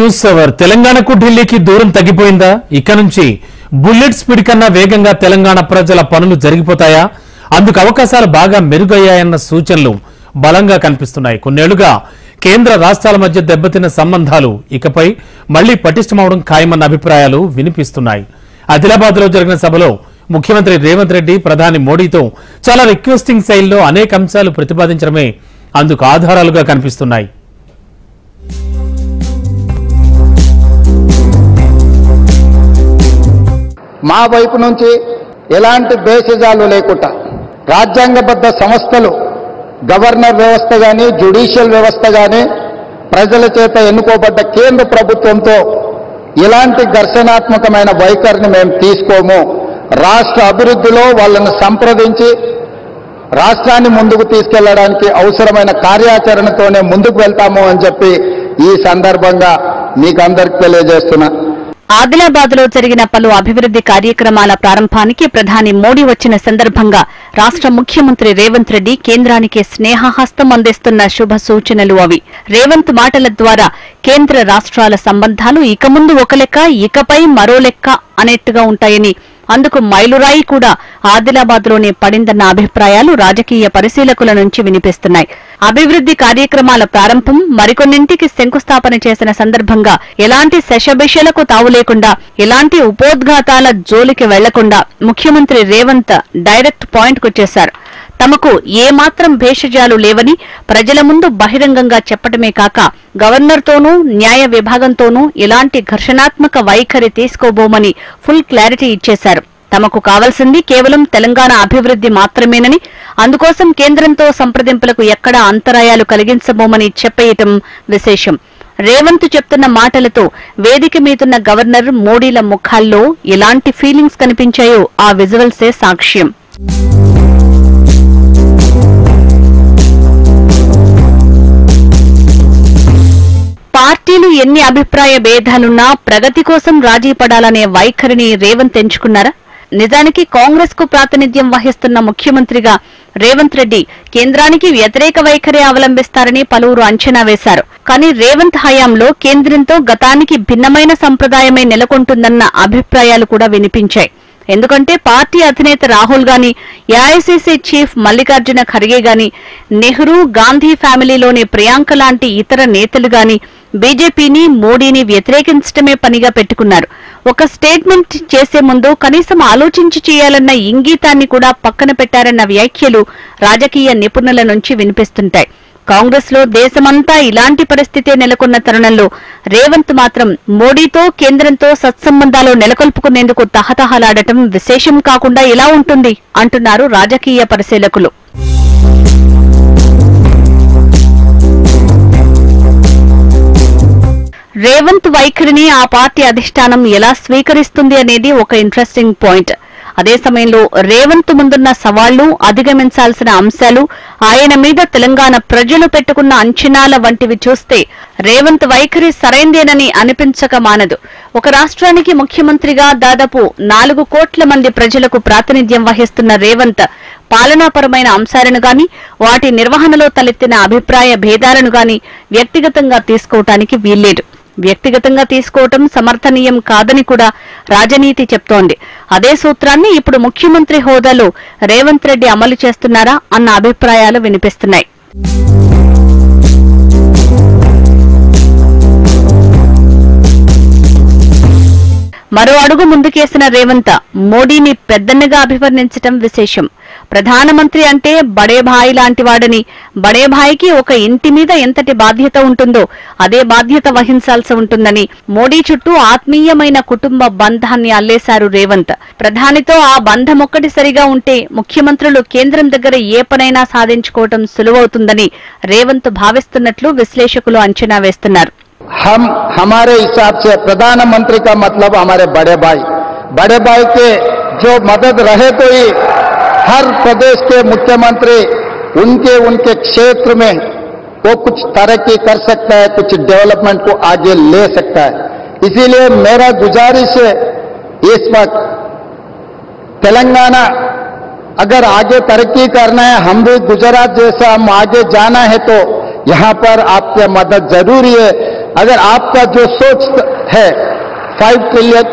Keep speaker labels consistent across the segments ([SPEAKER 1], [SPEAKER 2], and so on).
[SPEAKER 1] News hour తెలంగాణకు ఢిల్లీకి దూరం తగ్గిపోయిందా? ఇక నుంచి బుల్లెట్ స్పీడ్ కన్నా వేగంగా తెలంగాణ ప్రజల పనులు జరిగిపోతాయా? అందుకు అవకాశాలు బాగా మెరుగయ్యాయన్న సూచనలు బలంగా కనిపిస్తున్నాయి. కొన్నేళ్లుగా కేంద్ర రాష్ట్రాల మధ్య దెబ్బతిన్న సంబంధాలు ఇకపై మళ్లీ పటిష్టమవడం ఖాయమన్న అభిప్రాయాలు వినిపిస్తున్నాయి. ఆదిలాబాద్ లో జరిగిన సభలో ముఖ్యమంత్రి రేవంత్ రెడ్డి ప్రధాని మోడీతో చాలా రిక్వెస్టింగ్ శైలిలో అనేక అంశాలు ప్రతిపాదించడమే అందుకు ఆధారాలుగా కనిపిస్తున్నాయి.
[SPEAKER 2] మా వైపు నుంచి ఎలాంటి భేషజాలు లేకుండా రాజ్యాంగబద్ధ సంస్థలు గవర్నర్ వ్యవస్థ గాని జ్యుడిషియల్ వ్యవస్థ గాని ప్రజల చేత ఎన్నుకోబడ్డ కేంద్ర ప్రభుత్వంతో ఎలాంటి ఘర్షణాత్మకమైన వైఖరిని మేము తీసుకోము. రాష్ట్ర అభివృద్ధిలో వాళ్ళను సంప్రదించి రాష్ట్రాన్ని ముందుకు తీసుకెళ్లడానికి అవసరమైన కార్యాచరణతోనే ముందుకు వెళ్తాము అని చెప్పి ఈ సందర్భంగా మీకందరికీ తెలియజేస్తున్నా.
[SPEAKER 3] ఆదిలాబాద్ లో జరిగిన పలు అభివృద్ది కార్యక్రమాల ప్రారంభానికి ప్రధాని మోడీ వచ్చిన సందర్భంగా రాష్ట్ర ముఖ్యమంత్రి రేవంత్ రెడ్డి కేంద్రానికి స్నేహహస్తం అందిస్తున్న శుభ సూచనలు అవి. రేవంత్ మాటల ద్వారా కేంద్ర రాష్ట్రాల సంబంధాలు ఇక ముందు ఒక లెక్క, ఇకపై మరో లెక్క అనేట్టుగా ఉంటాయని, అందుకు మైలురాయి కూడా ఆదిలాబాద్ లోనే పడిందన్న అభిప్రాయాలు రాజకీయ పరిశీలకుల నుంచి వినిపిస్తున్నాయి. అభివృద్ది కార్యక్రమాల ప్రారంభం, మరికొన్నింటికి శంకుస్థాపన చేసిన సందర్భంగా ఎలాంటి శషబిషలకు తావు లేకుండా, ఎలాంటి ఉపోద్ఘాతాల జోలికి వెళ్లకుండా ముఖ్యమంత్రి రేవంత్ డైరెక్ట్ పాయింట్ కు చేశారు. తమకు ఏమాత్రం భేషజాలు లేవని ప్రజల ముందు బహిరంగంగా చెప్పడమే కాక గవర్నర్తోనూ న్యాయ విభాగంతోనూ ఎలాంటి ఘర్షణాత్మక వైఖరి తీసుకోబోమని ఫుల్ క్లారిటీ ఇచ్చేశారు. తమకు కావాల్సింది కేవలం తెలంగాణ అభివృద్ది మాత్రమేనని, అందుకోసం కేంద్రంతో సంప్రదింపులకు ఎక్కడా అంతరాయాలు కలిగించబోమని చెప్పేయటం విశేషం. రేవంత్ చెప్తున్న మాటలతో వేదిక మీదున్న గవర్నర్ మోడీల ముఖాల్లో ఎలాంటి ఫీలింగ్స్ కనిపించాయో ఆ విజువల్సే సాక్ష్యం. పార్టీలు ఎన్ని అభిప్రాయ భేదాలున్నా ప్రగతి కోసం రాజీ పడాలనే వైఖరిని రేవంత్ ఎంచుకున్నారా? నిజానికి కాంగ్రెస్ కు ప్రాతినిధ్యం వహిస్తున్న ముఖ్యమంత్రిగా రేవంత్ రెడ్డి కేంద్రానికి వ్యతిరేక వైఖరి అవలంబిస్తారని పలువురు అంచనా వేశారు. కానీ రేవంత్ హయాంలో కేంద్రంతో గతానికి భిన్నమైన సంప్రదాయమే నెలకొంటుందన్న అభిప్రాయాలు కూడా వినిపించాయి. ఎందుకంటే పార్టీ అధినేత రాహుల్ గాని, ఏఐసీసీ చీఫ్ మల్లికార్జున ఖర్గే గాని, నెహ్రూ గాంధీ ఫ్యామిలీలోని ప్రియాంక లాంటి ఇతర నేతలు గాని బీజేపీని, మోడీని వ్యతిరేకించడమే పనిగా పెట్టుకున్నారు. ఒక స్టేట్మెంట్ చేసే ముందు కనీసం ఆలోచించి చేయాలన్న ఇంగితాన్ని కూడా పక్కన పెట్టారన్న వ్యాఖ్యలు రాజకీయ నిపుణుల నుంచి వినిపిస్తుంటాయి. కాంగ్రెస్ లో దేశమంతా ఇలాంటి పరిస్థితే నెలకొన్న తరుణంలో రేవంత్ మాత్రం మోడీతో, కేంద్రంతో సత్సంబంధాలు నెలకొల్పుకునేందుకు తహతహలాడటం విశేషం కాకుండా ఎలా ఉంటుంది అంటున్నారు రాజకీయ పరిశీలకులు. రేవంత్ వైఖరిని ఆ పార్టీ అధిష్టానం ఎలా స్వీకరిస్తుంది అనేది ఒక ఇంట్రెస్టింగ్ పాయింట్. అదే సమయంలో రేవంత్ ముందున్న సవాళ్లు, అధిగమించాల్సిన అంశాలు, ఆయన మీద తెలంగాణ ప్రజలు పెట్టుకున్న అంచనాల వంటివి చూస్తే రేవంత్ వైఖరి సరైందేనని అనిపించక మానదు. ఒక రాష్ట్రానికి ముఖ్యమంత్రిగా దాదాపు 4 కోట్ల మంది ప్రజలకు ప్రాతినిధ్యం వహిస్తున్న రేవంత్ పాలనాపరమైన అంశాలను గాని, వాటి నిర్వహణలో తలెత్తిన అభిప్రాయ భేదాలను గాని వ్యక్తిగతంగా తీసుకోవటానికి వీల్లేదు. వ్యక్తిగతంగా తీసుకోవటం సమర్థనీయం కాదని కూడా రాజనీతి చెప్తోంది. అదే సూత్రాన్ని ఇప్పుడు ముఖ్యమంత్రి హోదాలో రేవంత్ రెడ్డి అమలు చేస్తున్నారా అన్న అభిప్రాయాలు వినిపిస్తున్నాయి. మరో అడుగు ముందుకేసిన రేవంత్ మోడీని పెద్దన్నగా అభివర్ణించటం విశేషం. ప్రధానమంత్రి అంటే బడేభాయి లాంటి వాడని, బడేభాయికి ఒక ఇంటి మీద ఎంతటి బాధ్యత ఉంటుందో అదే బాధ్యత వహించాల్సి ఉంటుందని మోడీ చుట్టూ ఆత్మీయమైన కుటుంబ బంధాన్ని అల్లేశారు రేవంత్. ప్రధానితో ఆ బంధం ఒక్కటి సరిగా ఉంటే ముఖ్యమంత్రులు కేంద్రం దగ్గర ఏ పనైనా సాధించుకోవటం సులువవుతుందని రేవంత్ భావిస్తున్నట్లు విశ్లేషకులు అంచనా వేస్తున్నారు.
[SPEAKER 2] हम हमारे हिसाब से प्रधानमंत्री का मतलब हमारे बड़े भाई के जो मदद रहे तो ही हर प्रदेश के मुख्यमंत्री उनके क्षेत्र में वो कुछ तरक्की कर सकता है, कुछ डेवलपमेंट को आगे ले सकता है. इसीलिए मेरा गुजारिश है इस वक्त तेलंगाना अगर आगे तरक्की करना है, हम भी गुजरात जैसा हम आगे जाना है तो यहां पर आपकी मदद जरूरी है. अगर आपका जो सोच है 5 ट्रिलियन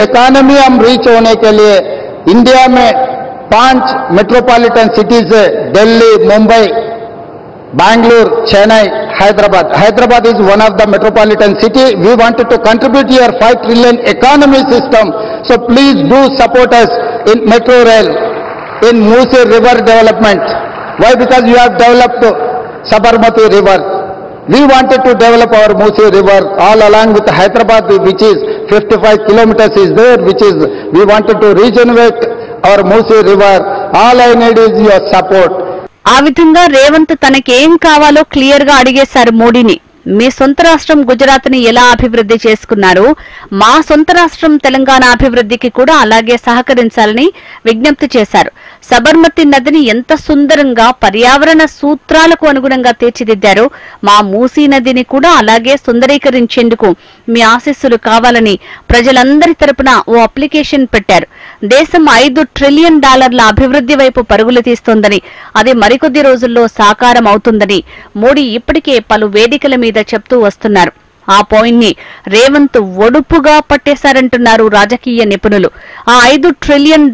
[SPEAKER 2] इकोनॉमी हम रीच होने के लिए इंडिया में 5 मेट्रोपॉलिटन सिटीज है, Delhi, Mumbai, Bangalore, Chennai, Hyderabad. Hyderabad is one of the metropolitan city. We wanted to contribute your 5 trillion economy system. So please do support us in metro rail, in Musi river development. Why? Because you have developed Sabarmati river. We wanted to develop our Musi river all along with Hyderabad, which is 55 kilometers is there, which is, we wanted to regenerate our Musi river. All I need is your support.
[SPEAKER 3] ఆ విధంగా రేవంత్ తనకేం కావాలో clear గా అడిగేశారు మోడీని. మీ సొంత రాష్ట్రం గుజరాత్ ని ఎలా అభివృద్ధి చేసుకున్నారు, మా సొంత రాష్ట్రం తెలంగాణ అభివృద్ధికి కూడా అలాగే సహకరించాలని విజ్ఞప్తి చేశారు. సబర్మతి నదిని ఎంత సుందరంగా పర్యావరణ సూత్రాలకు అనుగుణంగా తీర్చిదిద్దారో మా మూసీ నదిని కూడా అలాగే సుందరీకరించేందుకు మీ ఆశీస్సులు కావాలని ప్రజలందరి తరపున ఓ అప్లికేషన్ పెట్టారు. దేశం $5 ట్రిలియన్ అభివృద్ధి వైపు పరుగులు తీస్తోందని, అది మరికొద్ది రోజుల్లో సాకారం అవుతుందని మోడీ ఇప్పటికే పలు వేదికల మీద చెప్తూ వస్తున్నారు. ఆ పాయింట్ ని రేవంత్ ఒడుపుగా పట్టేశారంటున్నారు రాజకీయ నిపుణులు. ఆ $5 ట్రిలియన్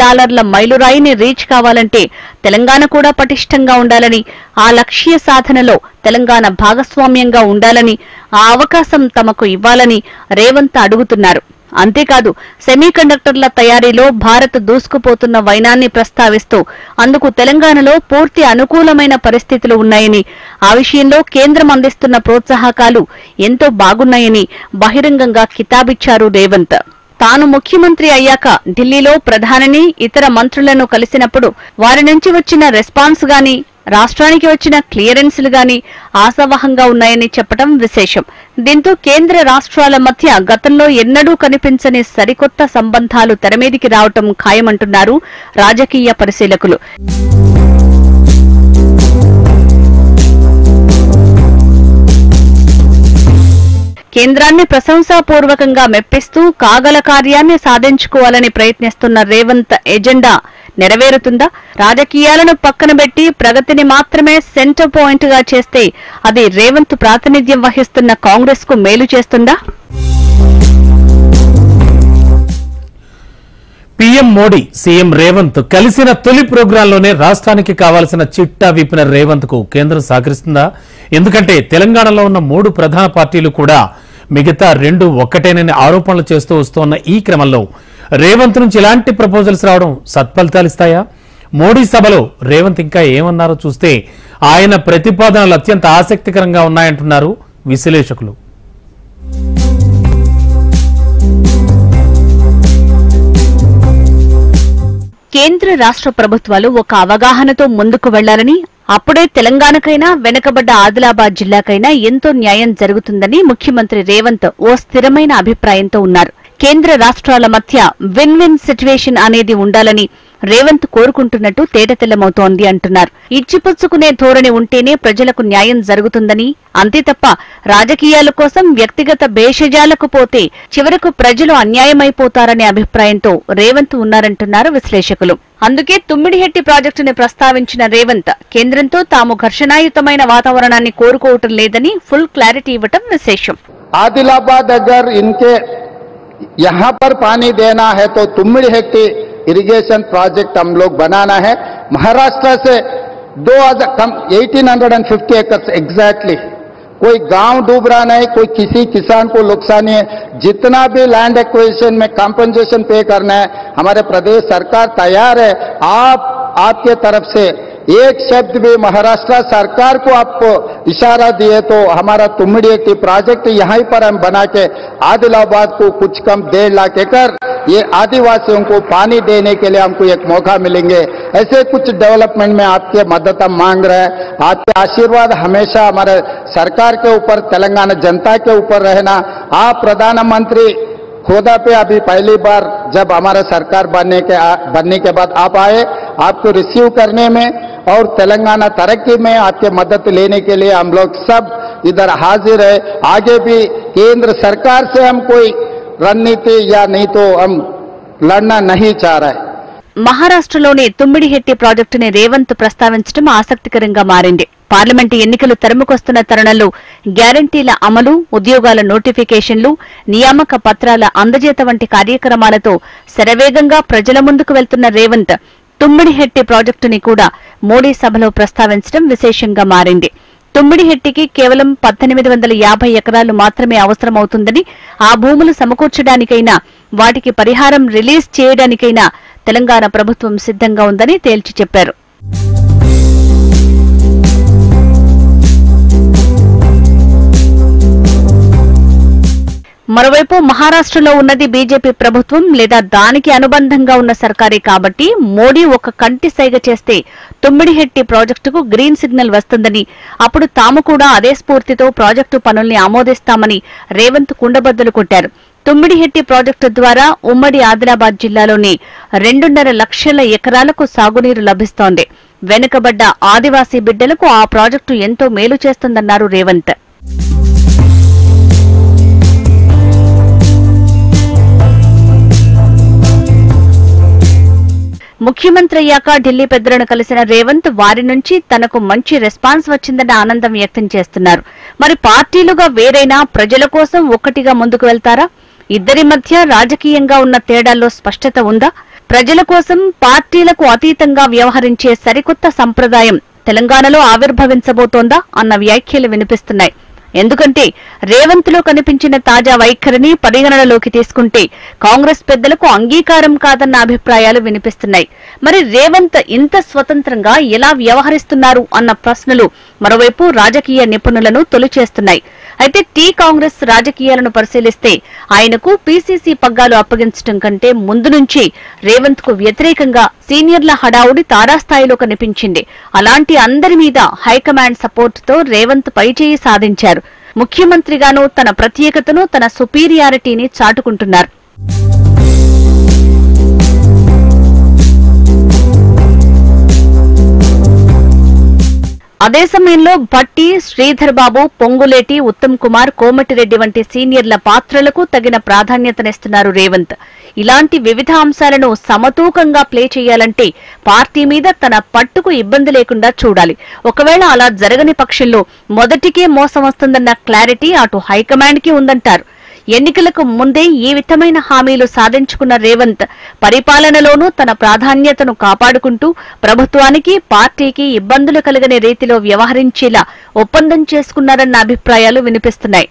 [SPEAKER 3] మైలురాయిని రీచ్ కావాలంటే తెలంగాణ కూడా పటిష్టంగా ఉండాలని, ఆ లక్ష్య సాధనలో తెలంగాణ భాగస్వామ్యంగా ఉండాలని, ఆ అవకాశం తమకు ఇవ్వాలని రేవంత్ అడుగుతున్నారు. అంతేకాదు, సెమీకండక్టర్ల తయారీలో భారత్ దూసుకుపోతున్న వైనాన్ని ప్రస్తావిస్తూ అందుకు తెలంగాణలో పూర్తి అనుకూలమైన పరిస్థితులు ఉన్నాయని, ఆ విషయంలో కేంద్రం అందిస్తున్న ప్రోత్సాహకాలు ఎంతో బాగున్నాయని బహిరంగంగా కితాబిచ్చారు రేవంత్. తాను ముఖ్యమంత్రి అయ్యాక ఢిల్లీలో ప్రధానిని, ఇతర మంత్రులను కలిసినప్పుడు వారి నుంచి వచ్చిన రెస్పాన్స్ గాని, రాష్ట్రానికి వచ్చిన క్లియరెన్స్లు గాని ఆశావహంగా ఉన్నాయని చెప్పడం విశేషం. దీంతో కేంద్ర రాష్ట్రాల మధ్య గతంలో ఎన్నడూ కనిపించని సరికొత్త సంబంధాలు తెరమీదికి రావటం ఖాయమంటున్నారు రాజకీయ పరిశీలకులు. కేంద్రాన్ని ప్రశంసాపూర్వకంగా మెప్పిస్తూ కాగల కార్యాన్ని సాధించుకోవాలని ప్రయత్నిస్తున్న రేవంత్ ఎజెండా నెరవేరుతుందా? రాజకీయాలను పక్కన పెట్టి ప్రగతిని మాత్రమే సెంటర్ పాయింట్ గా చేస్తే అది రేవంత్ ప్రాతినిధ్యం వహిస్తున్న కాంగ్రెస్ కు మేలు చేస్తుందా?
[SPEAKER 1] పీఎం మోడీ, సీఎం రేవంత్ కలిసిన తొలి ప్రోగ్రాంలోనే రాష్ట్రానికి కావాల్సిన చిట్టా విప్పిన రేవంత్ కు కేంద్రం సహకరిస్తుందా? ఎందుకంటే తెలంగాణలో ఉన్న 3 ప్రధాన పార్టీలు కూడా మిగతా 2 ఒక్కటేనని ఆరోపణలు చేస్తూ వస్తోన్న ఈ క్రమంలో రేవంత్ నుంచి ఇలాంటి ప్రపోజల్స్ రావడం సత్ఫలితాలిస్తాయా? మోడీ సభలో రేవంత్ ఇంకా ఏమన్నారో చూస్తే ఆయన ప్రతిపాదనలు అత్యంత ఆసక్తికరంగా ఉన్నాయంటున్నారు విశ్లేషకులు.
[SPEAKER 3] కేంద్ర రాష్ట్ర ప్రభుత్వాలు ఒక అవగాహనతో ముందుకు వెళ్లాలని, అప్పుడే తెలంగాణకైనా వెనుకబడ్డ ఆదిలాబాద్ జిల్లాకైనా ఎంతో న్యాయం జరుగుతుందని ముఖ్యమంత్రి రేవంత్ ఓ స్థిరమైన అభిప్రాయంతో ఉన్నారు. కేంద్ర రాష్ట్రాల మధ్య విన్ విన్ సిట్యుయేషన్ అనేది ఉండాలని రేవంత్ కోరుకుంటున్నట్టు తేటతెల్లమవుతోంది అంటున్నారు. ఇచ్చిపుచ్చుకునే ధోరణి ఉంటేనే ప్రజలకు న్యాయం జరుగుతుందని, అంతే తప్ప రాజకీయాల కోసం వ్యక్తిగత భేషజాలకు పోతే చివరకు ప్రజలు అన్యాయమైపోతారనే అభిప్రాయంతో రేవంత్ ఉన్నారంటున్నారు విశ్లేషకులు. అందుకే తుమ్మిడిహెట్టి ప్రాజెక్టుని ప్రస్తావించిన రేవంత్ కేంద్రంతో తాము ఘర్షణాయుతమైన వాతావరణాన్ని కోరుకోవటం లేదని ఫుల్ క్లారిటీ ఇవ్వటం విశేషం.
[SPEAKER 2] आदिलाबाद अगर इनके यहाँ पर पानी देना है तो तुम्मिडिहेट्टी इरिगेशन प्रोजेक्ट हम लोग बनाना है. महाराष्ट्र से 1850 एकर्स एग्जैक्टली, कोई गांव डूब रहा नहीं, कोई किसी किसान को नुकसान है. जितना भी लैंड एक्विजिशन में कंपनसेशन पे करना है हमारे प्रदेश सरकार तैयार है. आपके तरफ से एक शब्द भी महाराष्ट्र सरकार को आप इशारा दिए तो हमारा तुम्मिडिहेट्टी प्रोजेक्ट यहीं पर हम बना के आदिलाबाद को कुछ कम 1.5 लाख एकड़ ये आदिवासियों को पानी देने के लिए हमको एक मौका मिलेंगे. ऐसे कुछ डेवलपमेंट में आपके मदद हम मांग रहे हैं. आपके आशीर्वाद हमेशा हमारे सरकार के ऊपर, तेलंगाना जनता के ऊपर रहना. आप प्रधानमंत्री खोदा पे अभी पहली बार जब हमारा सरकार बनने के बाद आप आए, आपको रिसीव करने में और तेलंगाना तरक्की में आपके मदद लेने के लिए हम लोग सब इधर हाजिर है. आगे भी केंद्र सरकार से हम कोई रणनीति या नहीं तो हम लड़ना नहीं चाह रहे.
[SPEAKER 3] మహారాష్ట్రలోని తుమ్మిడిహెట్టి ప్రాజెక్టుని రేవంత్ ప్రస్తావించడం ఆసక్తికరంగా మారింది. పార్లమెంటు ఎన్నికలు తరుముకొస్తున్న తరుణంలో గ్యారంటీల అమలు, ఉద్యోగాల నోటిఫికేషన్లు, నియామక పత్రాల అందజేత వంటి కార్యక్రమాలతో శరవేగంగా ప్రజల ముందుకు వెళ్తున్న రేవంత్ తుమ్మిడిహెట్టి ప్రాజెక్టుని కూడా మోడీ సభలో ప్రస్తావించడం విశేషంగా మారింది. తుమ్మిడిహెట్టికి కేవలం 1850 ఎకరాలు మాత్రమే అవసరమవుతుందని, ఆ భూములు సమకూర్చడానికైనా వాటికి పరిహారం రిలీజ్ చేయడానికైనా తెలంగాణ ప్రభుత్వం సిద్ధంగా ఉందని తేల్చి చెప్పారు. మరోవైపు మహారాష్ట్రలో ఉన్నది బీజేపీ ప్రభుత్వం లేదా దానికి అనుబంధంగా ఉన్న సర్కారే కాబట్టి మోడీ ఒక కంటి సైగ చేస్తే తుమ్మిడిహెట్టి ప్రాజెక్టుకు గ్రీన్ సిగ్నల్ వస్తుందని, అప్పుడు తాము కూడా అదే స్ఫూర్తితో ప్రాజెక్టు పనుల్ని ఆమోదిస్తామని రేవంత్ కుండబద్దలు కొట్టారు. తుమ్మిడిహెట్టి ప్రాజెక్టు ద్వారా ఉమ్మడి ఆదిలాబాద్ జిల్లాలోని 2.5 లక్షల ఎకరాలకు సాగునీరు లభిస్తోంది. వెనుకబడ్డ ఆదివాసీ బిడ్డలకు ఆ ప్రాజెక్టు ఎంతో మేలు చేస్తుందన్నారు రేవంత్. ముఖ్యమంత్రి అయ్యాక ఢిల్లీ పెద్దలను కలిసిన రేవంత్ వారి నుంచి తనకు మంచి రెస్పాన్స్ వచ్చిందన్న ఆనందం వ్యక్తం చేస్తున్నారు. మరి పార్టీలుగా వేరైనా ప్రజల కోసం ఒక్కటిగా ముందుకు వెళ్తారా? ఇద్దరి మధ్య రాజకీయంగా ఉన్న తేడాల్లో స్పష్టత ఉందా? ప్రజల కోసం పార్టీలకు అతీతంగా వ్యవహరించే సరికొత్త సంప్రదాయం తెలంగాణలో ఆవిర్భవించబోతోందా అన్న వ్యాఖ్యలు వినిపిస్తున్నాయి. ఎందుకంటే రేవంత్ లో కనిపించిన తాజా వైఖరిని పరిగణనలోకి తీసుకుంటే కాంగ్రెస్ పెద్దలకు అంగీకారం కాదన్న అభిప్రాయాలు వినిపిస్తున్నాయి. మరి రేవంత్ ఇంత స్వతంత్రంగా ఎలా వ్యవహరిస్తున్నారు అన్న ప్రశ్నలు మరోవైపు రాజకీయ నిపుణులను తొలిచేస్తున్నాయి. అయితే కాంగ్రెస్ రాజకీయాలను పరిశీలిస్తే ఆయనకు పీసీసీ పగ్గాలు అప్పగించడం కంటే ముందు నుంచి రేవంత్ కు వ్యతిరేకంగా సీనియర్ల హడావుడి తారాస్థాయిలో కనిపించింది. అలాంటి అందరి మీద హైకమాండ్ సపోర్టుతో రేవంత్ పైచేయి సాధించారు. ముఖ్యమంత్రిగానూ తన ప్రత్యేకతను, తన సుపీరియారిటీని చాటుకుంటున్నారు. అదే సమయంలో భట్టి, శ్రీధర్ బాబు, పొంగులేటి, ఉత్తమ్ కుమార్, కోమటిరెడ్డి వంటి సీనియర్ల పాత్రలకు తగిన ప్రాధాన్యతనిస్తున్నారు రేవంత్. ఇలాంటి వివిధ అంశాలను సమతూకంగా ప్లే చేయాలంటే పార్టీ మీద తన పట్టుకు ఇబ్బంది లేకుండా చూడాలి. ఒకవేళ అలా జరగని పక్షంలో మొదటికే మోసం వస్తుందన్న క్లారిటీ అటు హైకమాండ్ కి ఉందంటారు. ఎన్నికలకు ముందే ఈ విధమైన హామీలు సాధించుకున్న రేవంత్ పరిపాలనలోనూ తన ప్రాధాన్యతను కాపాడుకుంటూ ప్రభుత్వానికి, పార్టీకి ఇబ్బందులు కలగని రీతిలో వ్యవహరించేలా ఒప్పందం చేసుకున్నారన్న అభిప్రాయాలు వినిపిస్తున్నాయి.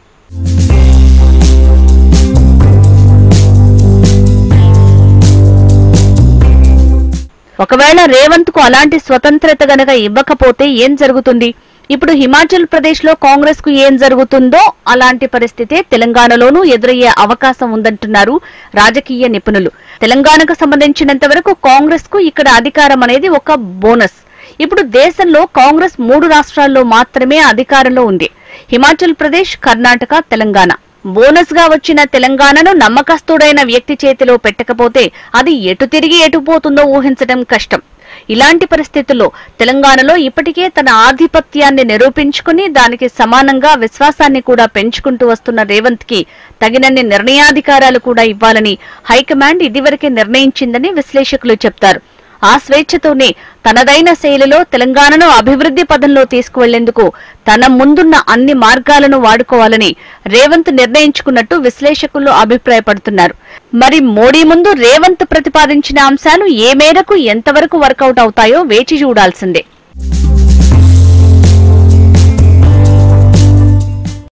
[SPEAKER 3] ఒకవేళ రేవంత్ కు అలాంటి స్వతంత్రత గనక ఇవ్వకపోతే ఏం జరుగుతుంది? ఇప్పుడు హిమాచల్ ప్రదేశ్ లో కాంగ్రెస్ కు ఏం జరుగుతుందో అలాంటి పరిస్థితే తెలంగాణలోనూ ఎదురయ్యే అవకాశం ఉందంటున్నారు రాజకీయ నిపుణులు. తెలంగాణకు సంబంధించినంత వరకు కాంగ్రెస్ కు ఇక్కడ అధికారం అనేది ఒక బోనస్. ఇప్పుడు దేశంలో కాంగ్రెస్ 3 రాష్ట్రాల్లో మాత్రమే అధికారంలో ఉంది: హిమాచల్ ప్రదేశ్, కర్ణాటక, తెలంగాణ. బోనస్ గా వచ్చిన తెలంగాణను నమ్మకస్తుడైన వ్యక్తి చేతిలో పెట్టకపోతే అది ఎటు తిరిగి ఎటుపోతుందో ఊహించడం కష్టం. ఇలాంటి పరిస్థితుల్లో తెలంగాణలో ఇప్పటికే తన ఆధిపత్యాన్ని నిరూపించుకుని దానికి సమానంగా విశ్వాసాన్ని కూడా పెంచుకుంటూ వస్తున్న రేవంత్ కి తగినన్ని నిర్ణయాధికారాలు కూడా ఇవ్వాలని హైకమాండ్ ఇదివరకే నిర్ణయించిందని విశ్లేషకులు చెప్తారు. ఆ స్వేచ్ఛతోనే తనదైన శైలిలో తెలంగాణను అభివృద్ధి పదంలో తీసుకువెళ్లేందుకు తన ముందున్న అన్ని మార్గాలను వాడుకోవాలని రేవంత్ నిర్ణయించుకున్నట్టు విశ్లేషకులు అభిప్రాయపడుతున్నారు. మరి మోడీ ముందు రేవంత్ ప్రతిపాదించిన అంశాలు ఏ మేరకు ఎంతవరకు వర్కౌట్ అవుతాయో వేచి చూడాల్సిందే.